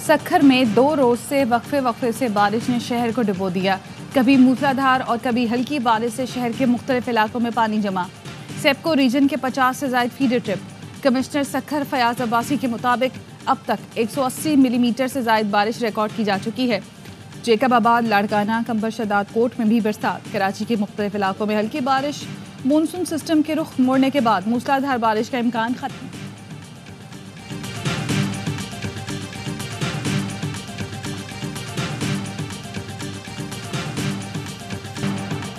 सक्खर में 2 रोज से वक्फे से बारिश ने शहर को डुबो दिया। कभी मूसलाधार और कभी हल्की बारिश से शहर के मुख्तलिफ इलाकों में पानी जमा। सेप्को रीजन के 50 से ज़ायद feeder trip. Commissioner Sukkur Fayyaz Abbasi के मुताबिक अब तक 180 मिलीमीटर से ज़ायद बारिश रिकॉर्ड की जा चुकी है। जेकबाबाद, लाड़काना, कंबर शदाद कोट में भी बरसात। कराची के मुख्तलिफ इलाकों में हल्की बारिश। मानसून सिस्टम के रुख मोड़ने के बाद मूसलाधार बारिश का इम्कान खत्म।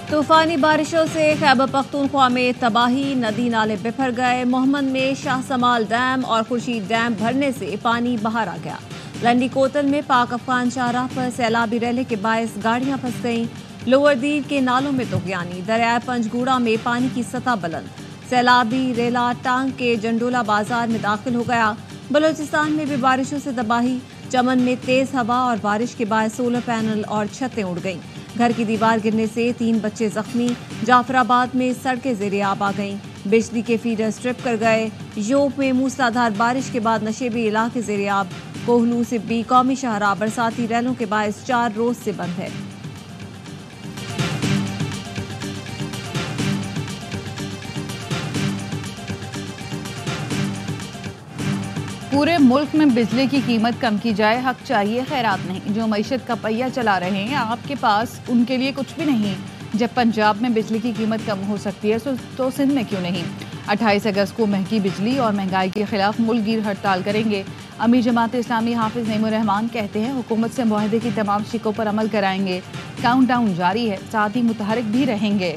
तूफानी बारिशों से खैबर पख्तूनख्वा में तबाही, नदी नाले बिफर गए। मोहम्मद में शाह समाल डैम और खुर्शीद डैम भरने से पानी बाहर आ गया। लंडी कोतल में पाक अफगान शाहराह पर सैलाबी रैले के बायस गाड़ियां फंस गईं। लोअर दीर के नालों में तुगयानी। दरिया पंजगुड़ा में पानी की सतह बुलंद। सैलाबी रेला टांग के जंडोला बाजार में दाखिल हो गया। बलोचिस्तान में भी बारिशों से तबाही। चमन में तेज हवा और बारिश के बाद सोलर पैनल और छतें उड़ गईं। घर की दीवार गिरने से 3 बच्चे जख्मी। जाफराबाद में सड़कें ज़ेरे आब आ गईं। बिजली के फीडर स्ट्रिप कर गए। योब में मूसलाधार बारिश के बाद नशेबी इलाके ज़ेरे आब। कोहलू से भी कौमी शाहराह बरसाती रैलों के बायस 4 रोज से बंद है। पूरे मुल्क में बिजली की कीमत कम की जाए, हक चाहिए खैरात नहीं। जो मईशत का पहिया चला रहे हैं आपके पास, उनके लिए कुछ भी नहीं। जब पंजाब में बिजली की कीमत कम हो सकती है तो सिंध में क्यों नहीं। 28 अगस्त को महंगी बिजली और महंगाई के खिलाफ मुल्कगीर हड़ताल करेंगे। अमीर जमात इस्लामी हाफिज नईमुर रहमान कहते हैं हुकूमत से मुआहदे की तमाम शिकों पर अमल कराएंगे। काउंटडाउन जारी है, साथ ही मुतहरिक भी रहेंगे।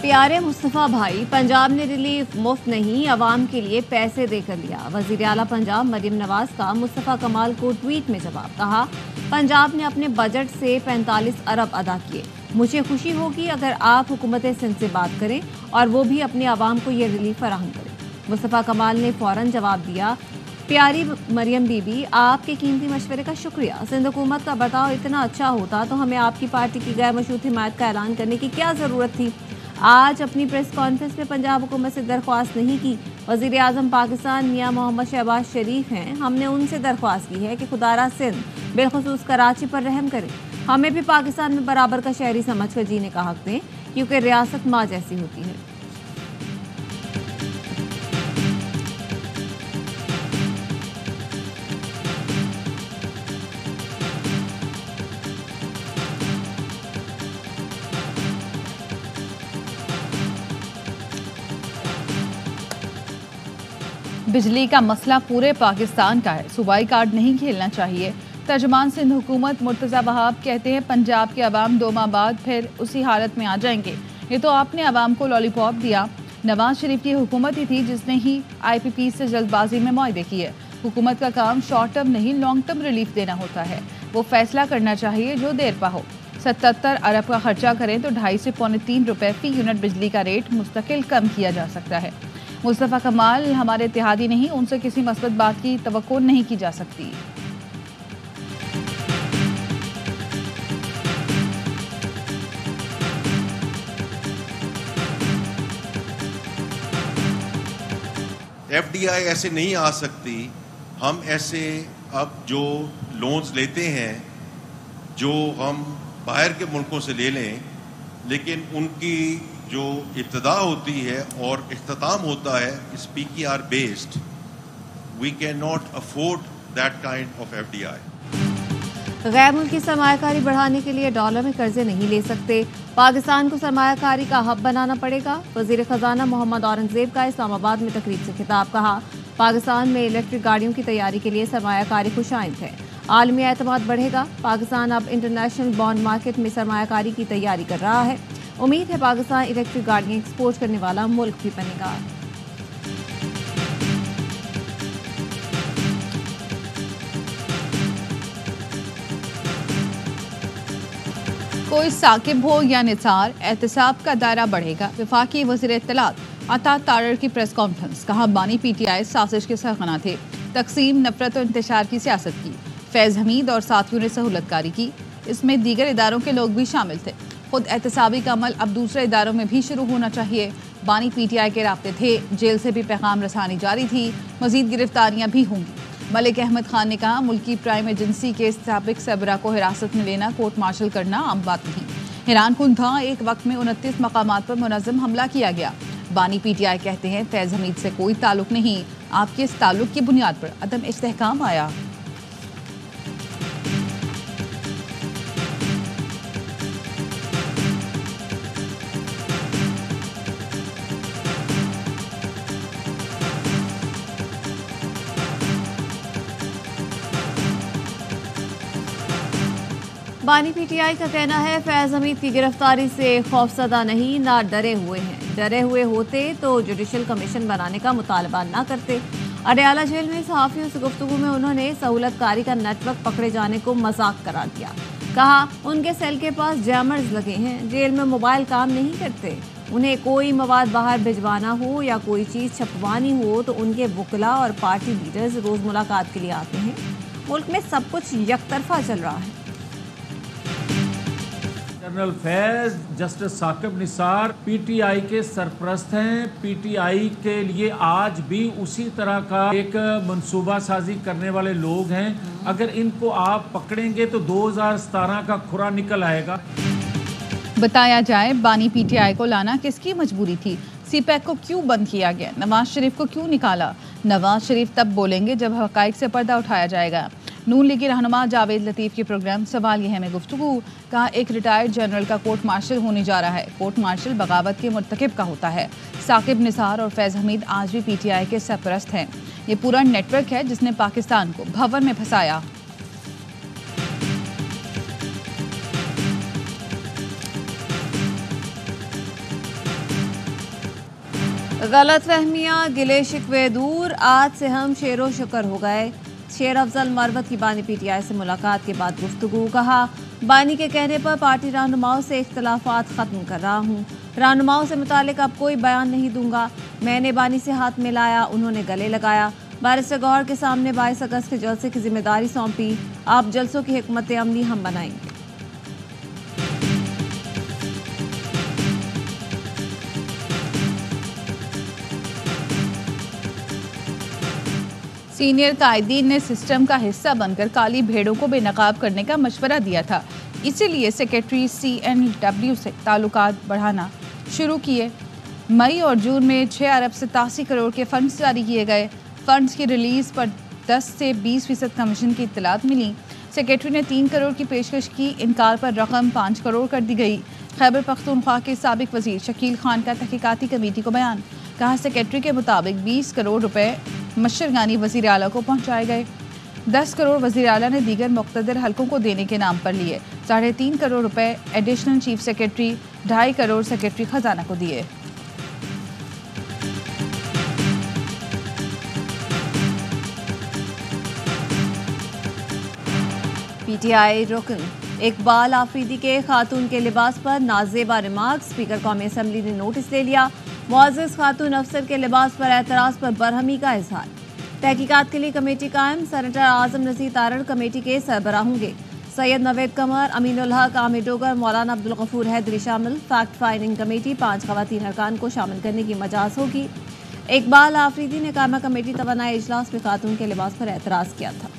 प्यारे मुस्तफ़ा भाई, पंजाब ने रिलीफ मुफ्त नहीं, अवाम के लिए पैसे देकर लिया। वज़ीर आला पंजाब मरियम नवाज का मुस्तफ़ा कमाल को ट्वीट में जवाब। कहा, पंजाब ने अपने बजट से 45 अरब अदा किए। मुझे खुशी होगी अगर आप हुकूमत सिंध से बात करें और वो भी अपने अवाम को ये रिलीफ फराहम करें। मुस्तफ़ा कमाल ने फ़ौरन जवाब दिया, प्यारी मरियम बीबी, आपके कीमती मशवरे का शुक्रिया। सिंध हुकूमत का बर्ताव इतना अच्छा होता तो हमें आपकी पार्टी की गैर मशरूत हिमायत का ऐलान करने की क्या ज़रूरत थी। आज अपनी प्रेस कॉन्फ्रेंस में पंजाब हुकूमत से दरख्वास्त नहीं की। वज़ीर आज़म पाकिस्तान मियां मोहम्मद शहबाज शरीफ हैं। हमने उनसे दरख्वास्त की है कि खुदारा सिंध बिलखुसूस कराची पर रहम करें। हमें भी पाकिस्तान में बराबर का शहरी समझ कर जीने का हक दें, क्योंकि रियासत माँ जैसी होती है। बिजली का मसला पूरे पाकिस्तान का है, सूबाई कार्ड नहीं खेलना चाहिए। तर्जमान सिंध हुकूमत मुर्तज़ा वहाब कहते हैं पंजाब के अवाम 2 माह बाद फिर उसी हालत में आ जाएंगे। ये तो आपने अवाम को लॉलीपॉप दिया। नवाज शरीफ की हुकूमत ही थी जिसने ही IPP से जल्दबाजी में मुआहदे किए। हुकूमत का काम शॉर्ट टर्म नहीं लॉन्ग टर्म रिलीफ देना होता है। वो फैसला करना चाहिए जो देर पा हो। 77 अरब का खर्चा करें तो 2.5 से पौने 3 रुपए फी यूनिट बिजली का रेट मुस्तकिल कम किया जा सकता है। मुस्तफ़ा कमाल हमारे इत्तेहादी नहीं, उनसे किसी मस्बत बात की तवक्को नहीं की जा सकती। FDI ऐसे नहीं आ सकती। हम ऐसे अब जो लोन्स लेते हैं जो हम बाहर के मुल्कों से ले लें, लेकिन उनकी जो इब्तदा होती है और इख्तिताम होता है इस PKR based, we can not afford that kind of FDI। गैर मुल्की सरमायाकारी बढ़ाने के लिए डॉलर में कर्जे नहीं ले सकते। पाकिस्तान को सरमायाकारी का हब बनाना पड़ेगा। वजीर खजाना मोहम्मद औरंगजेब का इस्लामाबाद में तकरीब से खिताब। कहा, पाकिस्तान में इलेक्ट्रिक गाड़ियों की तैयारी के लिए सरमायाकारी खुशाइंद है। आलमी एतमाद बढ़ेगा। पाकिस्तान अब इंटरनेशनल बॉन्ड मार्केट में सरमायाकारी की तैयारी कर रहा है। उम्मीद है पाकिस्तान इलेक्ट्रिक गाड़ियां एक्सपोर्ट करने वाला मुल्क भी बनेगा। कोई साकिब हो या निसार, एहतसाब का दायरा बढ़ेगा। वफाकी वज़ीर इत्तलात अता तारर की प्रेस कॉन्फ्रेंस। कहा, बानी PTI साजिश के सरगना थे। तकसीम, नफरत और इंतशार की सियासत की। फैज़ हमीद और साथियों ने सहूलतकारी की। इसमें दीगर इदारों के लोग भी शामिल थे। खुद एहतसाबी का अमल अब दूसरे इदारों में भी शुरू होना चाहिए। बानी PTI के राब्ते थे, जेल से भी पैगाम रसानी जारी थी, मजीद गिरफ्तारियां भी होंगी। मलिक अहमद खान ने कहा, मुल्की प्राइम एजेंसी के साबिक सरबरा को हिरासत में लेना, कोर्ट मार्शल करना आम बात नहीं। हैरान कुन था, एक वक्त में 29 मकामात पर मुनज़्ज़म हमला किया गया। बानी PTI कहते हैं फैज़ हमीद से कोई ताल्लुक नहीं, आपके इस ताल्लुक की बुनियाद पर अदम इस्तेहकाम आया। बानी PTI का कहना है फैज़ हमीद की गिरफ्तारी से खौफजदा नहीं, ना डरे हुए हैं। डरे हुए होते तो जुडिशल कमीशन बनाने का मुतालबा ना करते। अडयाला जेल में सहाफ़ियों से गुफ्तगू में उन्होंने सहूलतकारी का नेटवर्क पकड़े जाने को मजाक करार दिया। कहा, उनके सेल के पास जैमर्स लगे हैं, जेल में मोबाइल काम नहीं करते। उन्हें कोई मवाद बाहर भिजवाना हो या कोई चीज़ छपवानी हो तो उनके वकला और पार्टी लीडर्स रोज़ मुलाकात के लिए आते हैं। मुल्क में सब कुछ यकतरफा चल रहा है। General Faiz justice Saqib Nisar PTI के सरपरस्त हैं। PTI के लिए आज भी उसी तरह का एक मंसूबा साजी करने वाले लोग हैं। अगर इनको आप पकड़ेंगे तो 2017 का खुरा निकल आएगा। बताया जाए, बानी PTI को लाना किसकी मजबूरी थी? CPAC को क्यों बंद किया गया? नवाज शरीफ को क्यों निकाला? नवाज शरीफ तब बोलेंगे जब हकाइक से पर्दा उठाया जाएगा। नून लीगी रहनुमा जावेद लतीफ़ के प्रोग्राम सवाल यह है में गुफ्तगू। कहा, एक रिटायर्ड जनरल का कोर्ट मार्शल होने जा रहा है। कोर्ट मार्शल बगावत के मुर्तकिब का होता है। साकिब निसार और फैज़ हमीद आज भी PTI के सरपरस्त हैं। ये पूरा नेटवर्क है जिसने पाकिस्तान को भंवर में फंसाया। गलतफहमियां, गिले शिकवे दूर, आज से हम शेरो शुक्र हो गए। शेर अफजल मरवत की बानी PTI से मुलाकात के बाद गुफ्तगू। कहा, बानी के कहने पर पार्टी रहनुमाओं से इख्तलाफात ख़त्म कर रहा हूँ। रहनुमाओं से मुतालिक अब कोई बयान नहीं दूंगा। मैंने बानी से हाथ मिलाया, उन्होंने गले लगाया। बैरिस्टर गौहर के सामने 22 अगस्त के जलसे की जिम्मेदारी सौंपी। आप जलसों की हिकमत अमली हम बनाएंगे। सीनियर कायदीन ने सिस्टम का हिस्सा बनकर काली भेड़ों को बेनकाब करने का मशवरा दिया था। इसीलिए सेक्रेटरी CNW से ताल्लुकात बढ़ाना शुरू किए। मई और जून में 6 अरब 87 करोड़ के फंड्स जारी किए गए। फंड्स की रिलीज पर 10 से 20% कमीशन की इत्तलात मिली। सेक्रेटरी ने 3 करोड़ की पेशकश की, इनकार पर रकम 5 करोड़ कर दी गई। खैबर पख्तूनख्वा के साबिक वजीर शकील खान का तहकीकाती कमेटी को बयान। कहा, सेक्रेटरी के मुताबिक 20 करोड़ रुपए मशरगानी वज़ीर आला को पहुंचाए गए। 10 करोड़ वज़ीर आला ने दीगर मुख्तदर हलकों को देने के नाम पर लिए। 3.5 करोड़ रुपए additional chief secretary, 2.5 crore secretary खजाना को दिए। PTI रुकन इकबाल आफरीदी के खातून के लिबास पर नाजेबा रिमार्क्स। स्पीकर कौमी असम्बली ने नोटिस ले लिया। मुअज़्ज़ज़ खातून अफसर के लिबास पर एतराज़ पर बरहमी का इजहार। तहकीकात के लिए कमेटी कायम। सेनेटर आजम नज़ीर तारड़ कमेटी के सरबराह होंगे। सैयद नवेद कमर, अमीनुल हक, आमिर डोगर, मौलाना अब्दुल गफूर हैदरी शामिल। फैक्ट फाइंडिंग कमेटी 5 ख़वातीन अरकान को शामिल करने की मजाज होगी। इकबाल आफरीदी ने कायमा कमेटी तवानाई इजलास में खातून के लिबास पर एतराज़ किया था।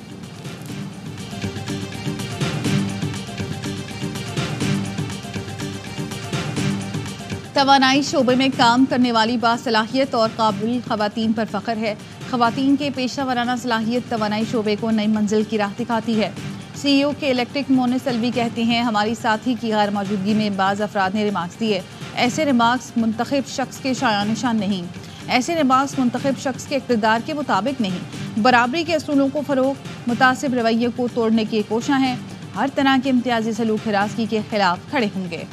तवानाई शोबे में काम करने वाली बासलाहियत और काबिल खवातीन पर फख्र है। खवातीन के पेशा वराना सलाहियत तवानाई शोबे को नई मंजिल की राह दिखाती है। CEO के इलेक्ट्रिक मोनिस अलवी कहते हैं, हमारी साथी की गैर मौजूदगी में बाज़ अफराद ने रिमार्क्स दिए। ऐसे रिमार्क्स मुंतखब शख्स के शाया निशान नहीं। ऐसे रिमार्क्स मुंतखब शख्स के इक़्तिदार के मुताबिक नहीं। बराबरी के असूलों को फ़रोग़, मुतासिब रवैये को तोड़ने की कोशिश है। हर तरह के इम्तियाजी सलूक हिरासगी के खिलाफ खड़े होंगे।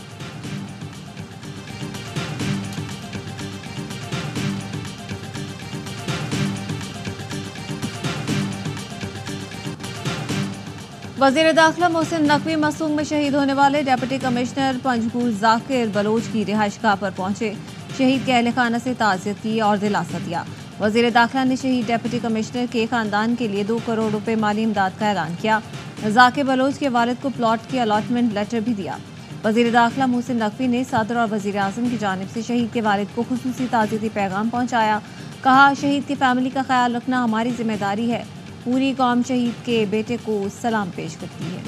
वज़ीर दाखिला मोहसिन नकवी मसूम में शहीद होने वाले डिप्टी कमिश्नर पंजगुर जाकिर बलोच की रिहाइशगाह पर पहुंचे। शहीद के अहले खाना से ताज़ियत की और दिलासा दिया। वज़ीर दाखिला ने शहीद डिप्टी कमिश्नर के खानदान के लिए 2 करोड़ रुपए माली इमदाद का ऐलान किया। जाकिर बलोच के वालिद को प्लॉट की अलॉटमेंट लेटर भी दिया। वज़ीर दाखिला मोहसिन नकवी ने सदर और वज़ीर आज़म की जानिब से शहीद के वालिद को खुसूसी ताज़ियती पैगाम पहुँचाया। कहा, शहीद की फैमिली का ख्याल रखना हमारी जिम्मेदारी है। पूरी कौम शहीद के बेटे को सलाम पेश करती है।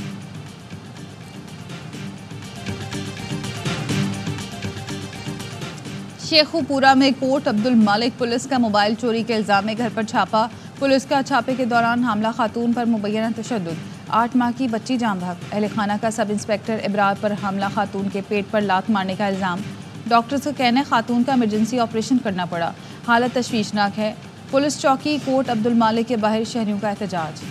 शेखुपुरा में कोट अब्दुल मालिक पुलिस का मोबाइल चोरी के इल्जाम में घर पर छापा। पुलिस का छापे के दौरान हमला खातून पर मुबैना तशद्दुद, 8 माह की बच्ची जाम बहक। अहल खाना का सब इंस्पेक्टर इब्रार पर हमला खातून के पेट पर लात मारने का इल्जाम। डॉक्टर्स का कहना है खातून का इमरजेंसी ऑपरेशन करना पड़ा, हालत तशवीशनाक है। पुलिस चौकी कोट अब्दुल मालिक के बाहर शहरियों का एहतजाज।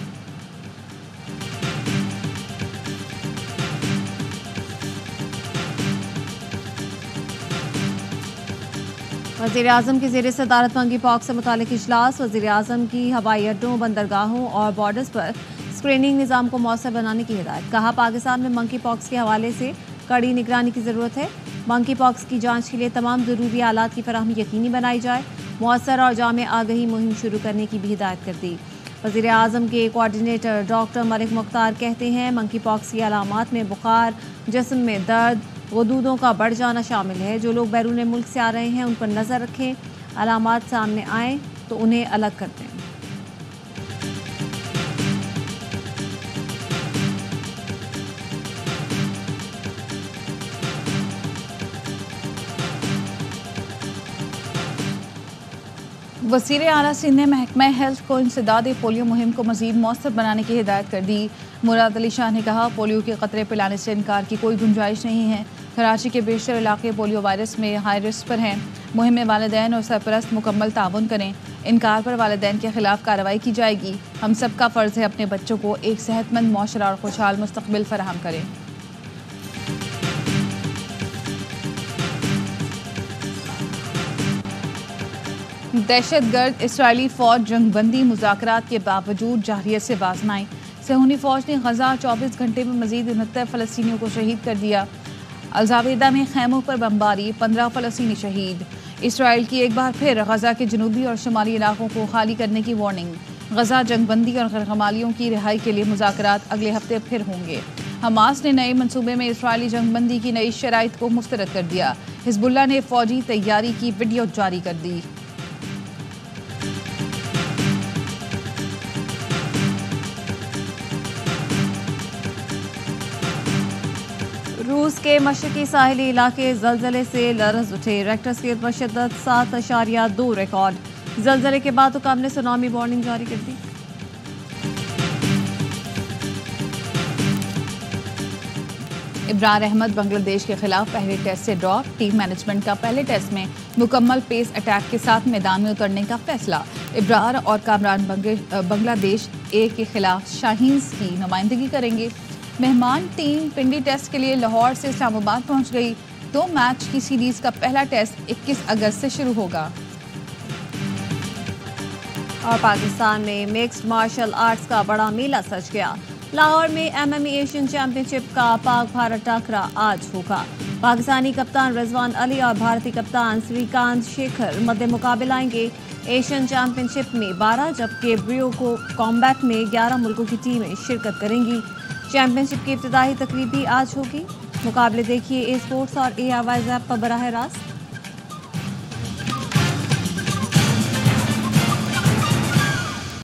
वज़ीर आज़म की ज़ेर सदारत मंकी पॉक्स से मुतालिक इजलास। वज़ीर आज़म की हवाई अड्डों, बंदरगाहों और बॉर्डर्स पर स्क्रीनिंग निज़ाम को मौसर बनाने की हिदायत। कहा, पाकिस्तान में मंकी पॉक्स के हवाले से कड़ी निगरानी की ज़रूरत है। मंकी पॉक्स की जांच के लिए तमाम ज़रूरी आलात की फराहमी यकीनी बनाई जाए। मौसर और जामे आगही मुहिम शुरू करने की भी हिदायत कर दी। वज़ीर आज़म के कोऑर्डिनेटर डॉक्टर मलिक मुख्तार कहते हैं, मंकी पॉक्स की अलामात में बुखार, जिस्म में दर्द, गदूदों का बढ़ जाना शामिल है। जो लोग बैरून मुल्क से आ रहे हैं उन पर नज़र रखें। अलामात सामने आए तो उन्हें अलग कर दें। वज़ीर आला सिंध ने महकमा हेल्थ को इंसदाद पोलियो मुहिम को मज़ीद मौसर बनाने की हिदायत कर दी। मुराद अली शाह ने कहा, पोलियो के ख़तरे पिलाने से इनकार की कोई गुंजाइश नहीं है। कराची के बेशतर इलाके पोलियो वायरस में हाई रिस्क पर हैं। मुहिम में वालिदैन और सरपरस्त मुकम्मल ताउन करें। इनकार पर वालिदैन के खिलाफ कार्रवाई की जाएगी। हम सब का फ़र्ज़ है अपने बच्चों को एक सेहतमंद मुआशरा और खुशहाल मुस्तक़बिल फराहम करें। दहशतगर्द इसराइली फ़ौज जंगबंदी मुज़ाकरात के बावजूद जाहिरियत से बाज न आई। सहूनी फ़ौज ने गज़ा 24 घंटे में मज़ीद 69 फ़लस्तीनियों को शहीद कर दिया। अलजावेदा में खैमों पर बमबारी, 15 फ़लस्तीनी शहीद। इसराइल की एक बार फिर गज़ा के जनूबी और शुमाली इलाकों को खाली करने की वार्निंग। गज़ा जंगबंदी और गैरकमालियों की रिहाई के लिए मुज़ाकरात अगले हफ्ते फिर होंगे। हमास ने नए मनसूबे में इसराइली जंगबंदी की नई शराइत को मुस्तरद कर दिया। हिज़्बुल्लाह ने फ़ौजी तैयारी की वीडियो जारी कर दी। रूस के मशरकी साहिली इलाके जलजले से लरज़ उठे। रेक्टर स्केल पर शिद्दत 7.2 रिकॉर्ड। जलजले के बाद हुकाम ने सुनामी वार्निंग जारी कर दी। इब्रार अहमद बांग्लादेश के खिलाफ पहले टेस्ट से ड्रॉप। टीम मैनेजमेंट का पहले टेस्ट में मुकम्मल पेस अटैक के साथ मैदान में उतरने का फैसला। इब्रार और कामरान बांग्लादेश ए के खिलाफ शाहीन्स की नुमाइंदगी करेंगे। मेहमान टीम पिंडी टेस्ट के लिए लाहौर से इस्लामाबाद पहुंच गई। 2 मैच की सीरीज का पहला टेस्ट 21 अगस्त से शुरू होगा। और पाकिस्तान में मिक्स्ड मार्शल आर्ट्स का बड़ा मेला सज गया। लाहौर में MMA एशियन चैंपियनशिप का पाक भारत टाकरा आज होगा। पाकिस्तानी कप्तान रिजवान अली और भारतीय कप्तान श्रीकांत शेखर मध्य मुकाबला आएंगे। एशियन चैंपियनशिप में 12 जबकि ब्रियो को कॉम्बैट में 11 मुल्कों की टीमें शिरकत करेंगी। चैंपियनशिप की इब्तिदाई तकरीब भी आज होगी। मुकाबले देखिए ए स्पोर्ट्स और ARY ऐप पर बराह रास्त।